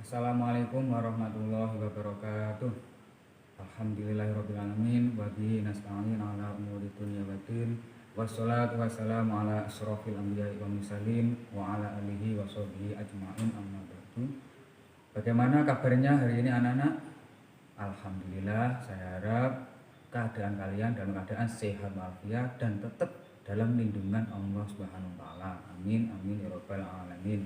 Assalamualaikum warahmatullahi wabarakatuh. Alhamdulillahirrabbilalamin. Wa bihi nasta'in ala umuri dunya waddin. Wassalatu wassalamu ala asyrofil anbiya'i wa mursalin wa ala alihi wa sahbihi ajma'in amma ba'du. Bagaimana kabarnya hari ini anak-anak? Alhamdulillah, saya harap keadaan kalian dalam keadaan sehat walafiat dan tetap dalam lindungan Allah Subhanahu wa taala. Amin amin ya rabbal alamin.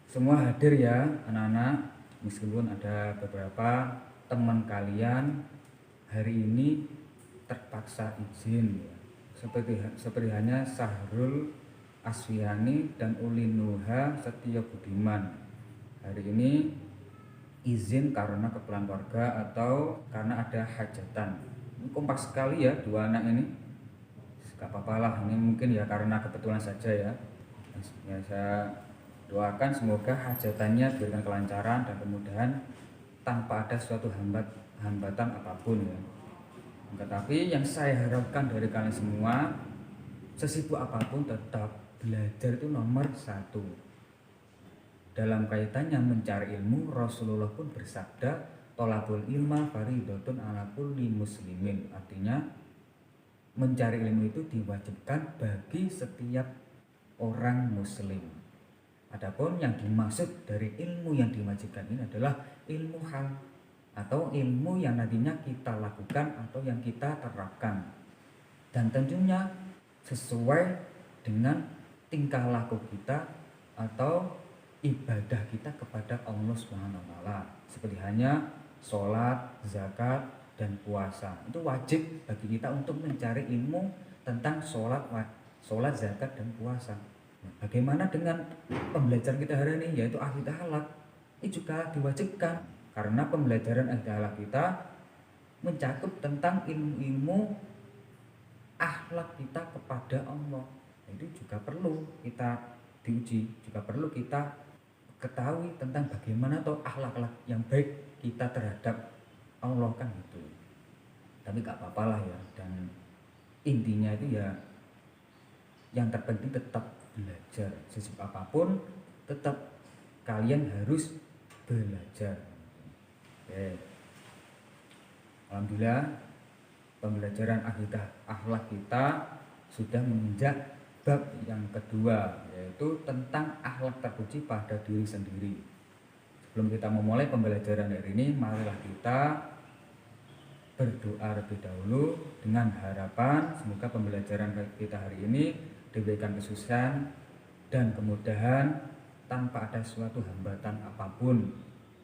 Semua hadir ya anak-anak, meskipun ada beberapa teman kalian hari ini terpaksa izin ya. Seperti hanya Sahrul Aswiyani dan Ulinuha Setio Budiman. Hari ini izin karena keperluan keluarga atau karena ada hajatan. Kompak sekali ya dua anak ini. Gak apa-apa lah, ini mungkin ya karena kebetulan saja ya. Saya doakan semoga hajatannya diberikan kelancaran dan kemudahan tanpa ada suatu hambatan apapun ya. Tetapi yang saya harapkan dari kalian semua, sesibuk apapun tetap belajar itu nomor satu. Dalam kaitannya mencari ilmu, Rasulullah pun bersabda, tolabul ilma faridatun ala kulli muslimin. Artinya mencari ilmu itu diwajibkan bagi setiap orang muslim. Adapun yang dimaksud dari ilmu yang diwajibkan ini adalah ilmu hal atau ilmu yang nantinya kita lakukan atau yang kita terapkan, dan tentunya sesuai dengan tingkah laku kita atau ibadah kita kepada Allah Subhanahu wa taala. Seperti hanya sholat, zakat, dan puasa. Itu wajib bagi kita untuk mencari ilmu tentang sholat, zakat, dan puasa. Bagaimana dengan pembelajaran kita hari ini, yaitu akidah halal? Ini juga diwajibkan karena pembelajaran akidah halal kita mencakup tentang ilmu-ilmu akhlak kita kepada Allah. Itu juga perlu kita diuji, juga perlu kita ketahui tentang bagaimana atau akhlak-akhlak yang baik kita terhadap Allah kan gitu. Tapi gak apa-apalah ya, dan intinya itu ya yang terpenting tetap belajar. Sesibuk apapun tetap kalian harus belajar. Oke. Alhamdulillah pembelajaran akidah akhlak kita sudah menginjak bab yang kedua, yaitu tentang akhlak terpuji pada diri sendiri. Sebelum kita memulai pembelajaran hari ini, marilah kita berdoa terlebih dahulu dengan harapan semoga pembelajaran kita hari ini diberikan kesuksesan dan kemudahan tanpa ada suatu hambatan apapun.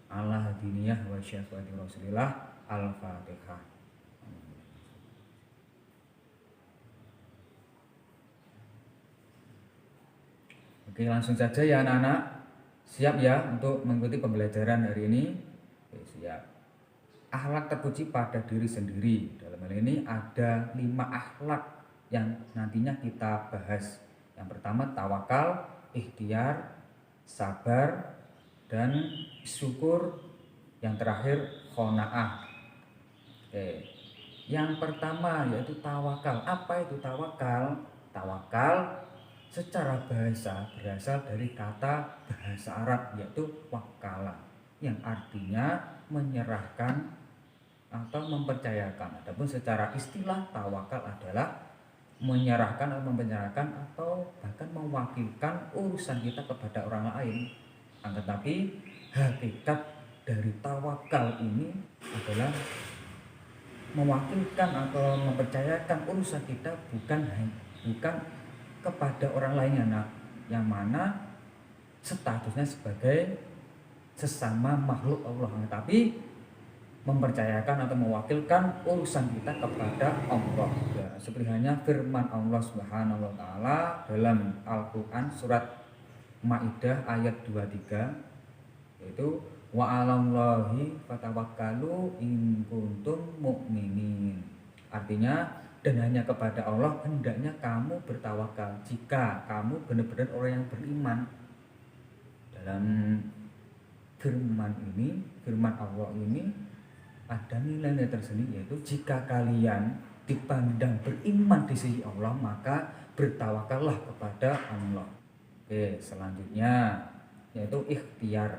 Ala diniyah wa syafaati Rasulillah. Al-Fatihah. Oke, langsung saja ya anak-anak. Siap ya untuk mengikuti pembelajaran hari ini? Oke, siap. Akhlak terpuji pada diri sendiri. Dalam hal ini ada 5 akhlak yang nantinya kita bahas. Yang pertama tawakal, ikhtiar, sabar, dan syukur. Yang terakhir qanaah. Oke. Yang pertama yaitu tawakal. Apa itu tawakal? Tawakal secara bahasa berasal dari kata bahasa Arab yaitu wakala, yang artinya menyerahkan atau mempercayakan. Adapun secara istilah tawakal adalah menyerahkan atau mempercayakan atau bahkan mewakilkan urusan kita kepada orang lain. Tetapi hakikat dari tawakal ini adalah mewakilkan atau mempercayakan urusan kita bukan kepada orang lain yang mana statusnya sebagai sesama makhluk Allah, tapi mempercayakan atau mewakilkan urusan kita kepada Allah ya, seperti hanya firman Allah Subhanahu wa taala dalam Al-Qur'an surat Maidah ayat 23, yaitu wa 'alallahi fatawakkalu in kuntum mu'minin. Artinya, dan hanya kepada Allah hendaknya kamu bertawakal jika kamu benar-benar orang yang beriman. Dalam firman Allah ini ada nilai tersendiri, yaitu jika kalian dipandang beriman di sisi Allah maka bertawakallah kepada Allah. Oke, selanjutnya yaitu ikhtiar.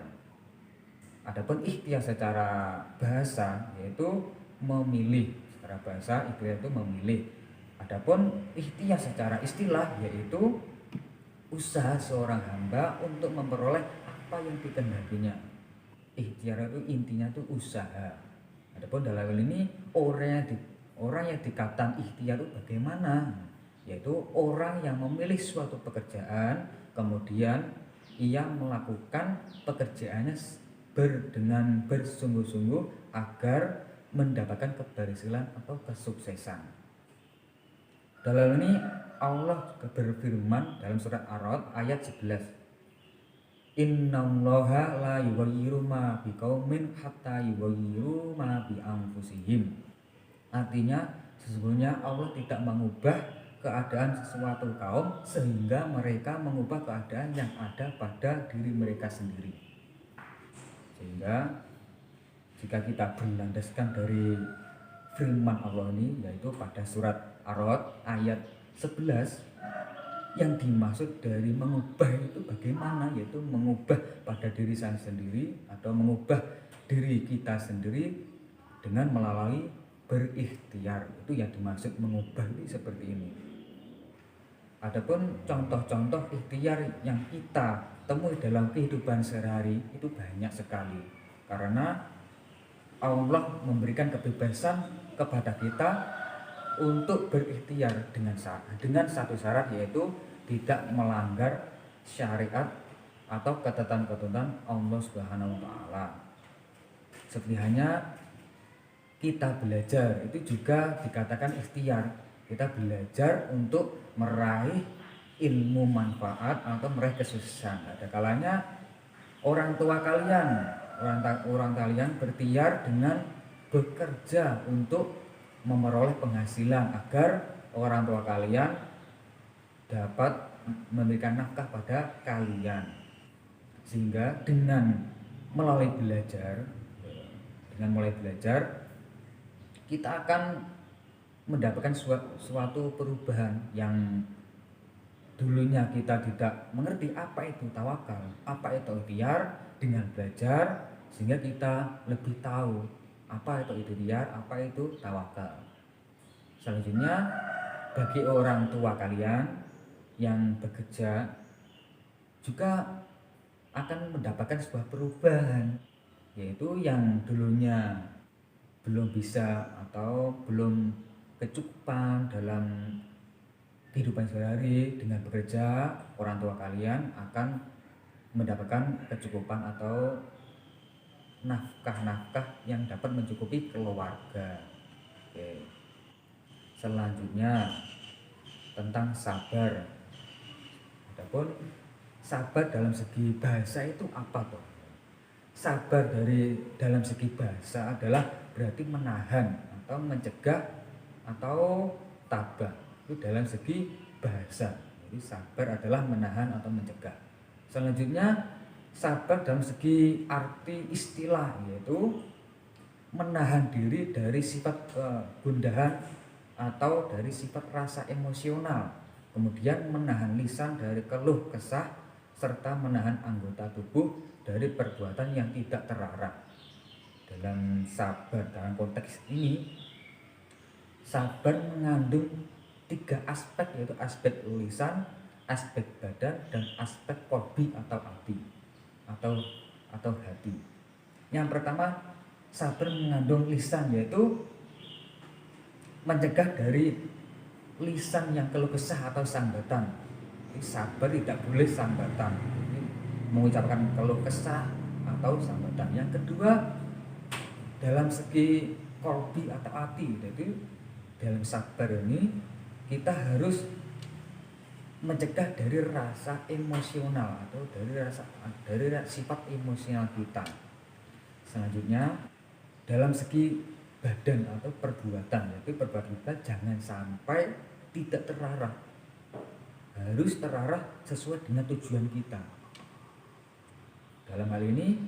Adapun ikhtiar secara bahasa yaitu memilih, secara bahasa ikhtiar itu memilih. Adapun ikhtiar secara istilah yaitu usaha seorang hamba untuk memperoleh apa yang dikehendakinya. Ikhtiar itu intinya itu usaha. Adapun dalam hal ini orang yang dikatakan ikhtiar itu bagaimana? Yaitu orang yang memilih suatu pekerjaan, kemudian ia melakukan pekerjaannya dengan bersungguh-sungguh agar mendapatkan keberhasilan atau kesuksesan. Dalam ini Allah berfirman dalam surat Ar-Ra'd ayat 11. Innallaha la yughayyiru ma biqaumin hatta yughayyiru ma bi anfusihim. Artinya sesungguhnya Allah tidak mengubah keadaan sesuatu kaum sehingga mereka mengubah keadaan yang ada pada diri mereka sendiri. Sehingga jika kita berlandaskan dari firman Allah ini yaitu pada surat Ar-Ra'd ayat 11, yang dimaksud dari mengubah itu bagaimana, yaitu mengubah pada diri saya sendiri atau mengubah diri kita sendiri dengan melalui berikhtiar. Itu yang dimaksud mengubah ini seperti ini. Adapun contoh-contoh ikhtiar yang kita temui dalam kehidupan sehari-hari itu banyak sekali, karena Allah memberikan kebebasan kepada kita untuk berikhtiar dengan satu syarat, yaitu tidak melanggar syariat atau ketentuan-ketentuan Allah Subhanahu wa taala. Seperti hanya kita belajar itu juga dikatakan ikhtiar. Kita belajar untuk meraih ilmu manfaat atau meraih kesuksesan. Ada kalanya orang kalian berikhtiar dengan bekerja untuk memperoleh penghasilan agar orang tua kalian dapat memberikan nafkah pada kalian. Sehingga dengan mulai belajar kita akan mendapatkan suatu perubahan yang dulunya kita tidak mengerti apa itu tawakal, apa itu ikhtiar. Dengan belajar sehingga kita lebih tahu apa itu ikhtiar, apa itu tawakal. Selanjutnya bagi orang tua kalian yang bekerja juga akan mendapatkan sebuah perubahan, yaitu yang dulunya belum bisa atau belum kecukupan dalam kehidupan sehari-hari, dengan bekerja orang tua kalian akan mendapatkan kecukupan atau nafkah-nafkah yang dapat mencukupi keluarga. Oke. Selanjutnya tentang sabar. Adapun sabar dalam segi bahasa itu apa toh? Sabar dalam segi bahasa adalah berarti menahan atau mencegah atau tabah. Itu dalam segi bahasa. Jadi sabar adalah menahan atau mencegah. Selanjutnya sabar dalam segi arti istilah, yaitu menahan diri dari sifat kegundahan atau dari sifat rasa emosional, kemudian menahan lisan dari keluh kesah, serta menahan anggota tubuh dari perbuatan yang tidak terlarang. Dalam sabar dalam konteks ini, sabar mengandung 3 aspek, yaitu aspek lisan, aspek badan, dan aspek qalbi atau hati atau hati. Yang pertama, sabar mengandung lisan, yaitu mencegah dari lisan yang keluh kesah atau sambatan. Jadi sabar tidak boleh sambatan, jadi mengucapkan keluh kesah atau sambatan. Yang kedua, dalam segi qalbi atau hati, jadi dalam sabar ini kita harus mencegah dari rasa emosional atau dari sifat emosional kita. Selanjutnya dalam segi badan atau perbuatan, yaitu perbuatan kita jangan sampai tidak terarah, harus terarah sesuai dengan tujuan kita. Dalam hal ini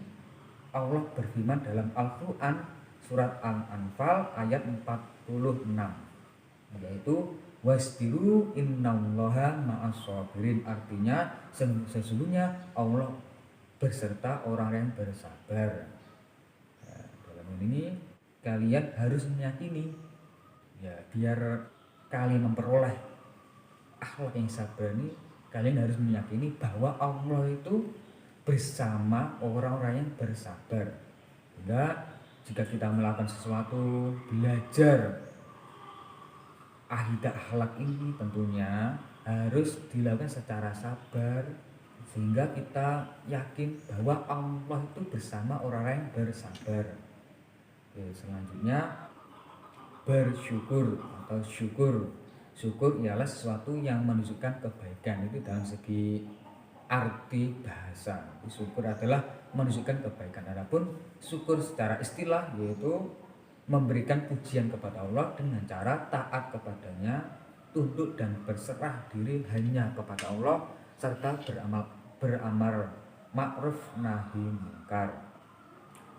Allah berfirman dalam Al-Quran surat Al-Anfal ayat 46, yaitu wasbiru innallaha ma'as-sabirin. Artinya sesungguhnya Allah berserta orang yang bersabar. bangun ini kalian harus meyakini, ya biar kalian memperoleh akhlak yang sabar ini, kalian harus meyakini bahwa Allah itu bersama orang-orang yang bersabar. Sehingga jika kita melakukan sesuatu, belajar akhlak ini tentunya harus dilakukan secara sabar, sehingga kita yakin bahwa Allah itu bersama orang yang bersabar. Oke, selanjutnya bersyukur atau syukur. Syukur ialah sesuatu yang menunjukkan kebaikan, itu dalam segi arti bahasa. Syukur adalah menunjukkan kebaikan. Adapun syukur secara istilah yaitu memberikan pujian kepada Allah dengan cara taat kepadanya, tunduk dan berserah diri hanya kepada Allah, serta beramar ma'ruf nahi munkar.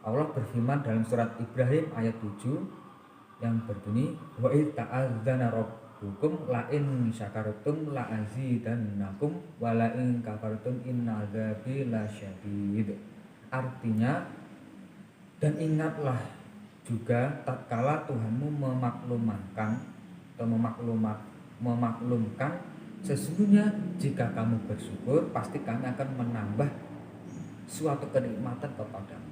Allah berfirman dalam surat Ibrahim ayat 7 yang berbunyi, wa id ta'adzana rabbukum la in syakartum la azidannakum wa la in kafartum inna adzabi lasyadid. Artinya, dan ingatlah juga tatkala Tuhanmu memaklumkan sesungguhnya jika kamu bersyukur pasti kami akan menambah suatu kenikmatan kepadamu,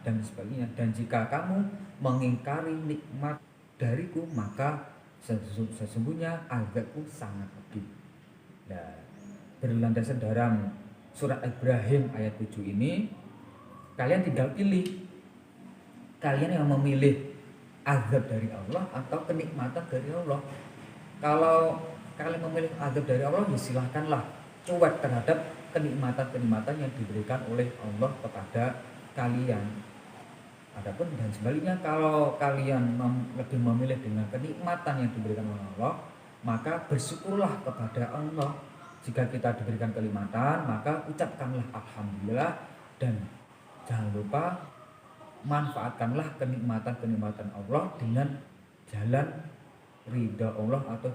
dan sebagainya. Dan jika kamu mengingkari nikmat dariku maka sesungguhnya azabku sangat pedih. Nah, berlandaskan dalam surat Ibrahim ayat 7 ini, kalian tinggal pilih, kalian yang memilih azab dari Allah atau kenikmatan dari Allah. Kalau kalian memilih azab dari Allah, ya silahkanlah cuek terhadap kenikmatan-kenikmatan yang diberikan oleh Allah kepada kalian. Adapun dan sebaliknya, kalau kalian lebih memilih dengan kenikmatan yang diberikan oleh Allah, maka bersyukurlah kepada Allah. Jika kita diberikan kenikmatan, maka ucapkanlah alhamdulillah, dan jangan lupa manfaatkanlah kenikmatan-kenikmatan Allah dengan jalan ridha Allah atau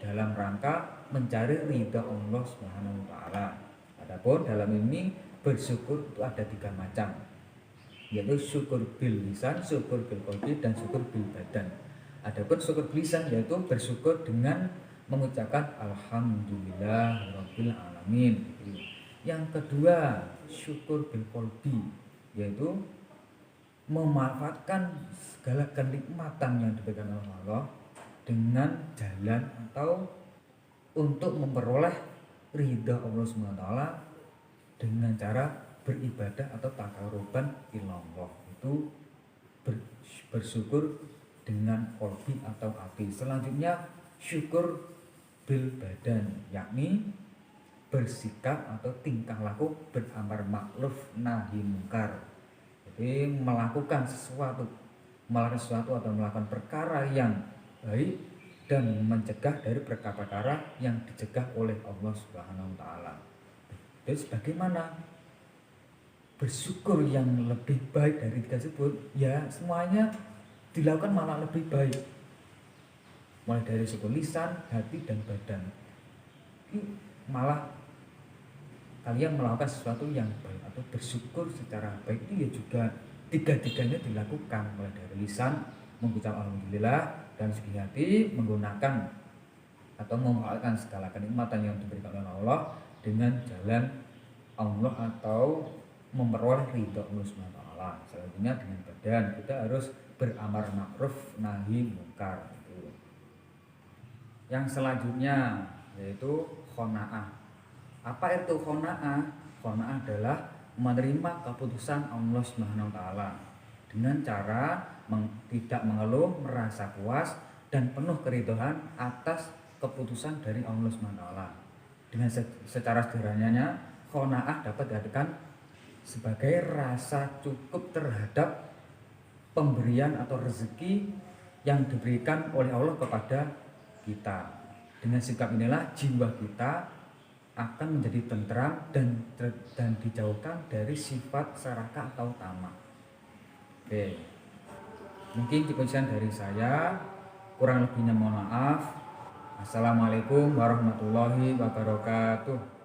dalam rangka mencari ridha Allah Subhanahu wa taala. Adapun dalam ini bersyukur itu ada 3 macam, yaitu syukur bil lisan, syukur bil qalbi, dan syukur bil badan. Adapun syukur bil lisan yaitu bersyukur dengan mengucapkan alhamdulillah rabbil alamin. Yang kedua, syukur bil qalbi, yaitu memanfaatkan segala kenikmatan yang diberikan oleh Allah dengan jalan atau untuk memperoleh ridha Allah SWT dengan cara beribadah atau taqarruban ilallah. Itu bersyukur dengan qalbi atau hati. Selanjutnya syukur bil badan, yakni bersikap atau tingkah laku beramar ma'ruf nahi munkar. Jadi melakukan sesuatu atau melakukan perkara yang baik dan mencegah dari perkara-perkara yang dicegah oleh Allah Subhanahu wa taala. Jadi bagaimana bersyukur yang lebih baik dari 3 tersebut? Ya semuanya dilakukan malah lebih baik. Mulai dari syukur lisan, hati, dan badan. Ini malah kalian melakukan sesuatu yang baik atau bersyukur secara baik, itu ya juga 3-tiganya dilakukan, mulai dari lisan mengucap alhamdulillah, dan segi hati menggunakan atau memanfaatkan segala kenikmatan yang diberikan oleh Allah dengan jalan Allah atau memperoleh ridha Allah SWT. Selanjutnya dengan badan, kita harus beramar ma'ruf nahi munkar. Yang selanjutnya yaitu qanaah. Apa itu qanaah? Qanaah adalah menerima keputusan Allah Subhanahu wa taala dengan cara tidak mengeluh, merasa puas dan penuh keridhaan atas keputusan dari Allah Subhanahu wa taala. Dengan secara sederhananya, qanaah dapat diartikan sebagai rasa cukup terhadap pemberian atau rezeki yang diberikan oleh Allah kepada kita. Dengan sikap inilah jiwa kita akan menjadi tentram dan dijauhkan dari sifat serakah atau tamak. Oke, mungkin cukup sekian dari saya, kurang lebihnya mohon maaf. Assalamualaikum warahmatullahi wabarakatuh.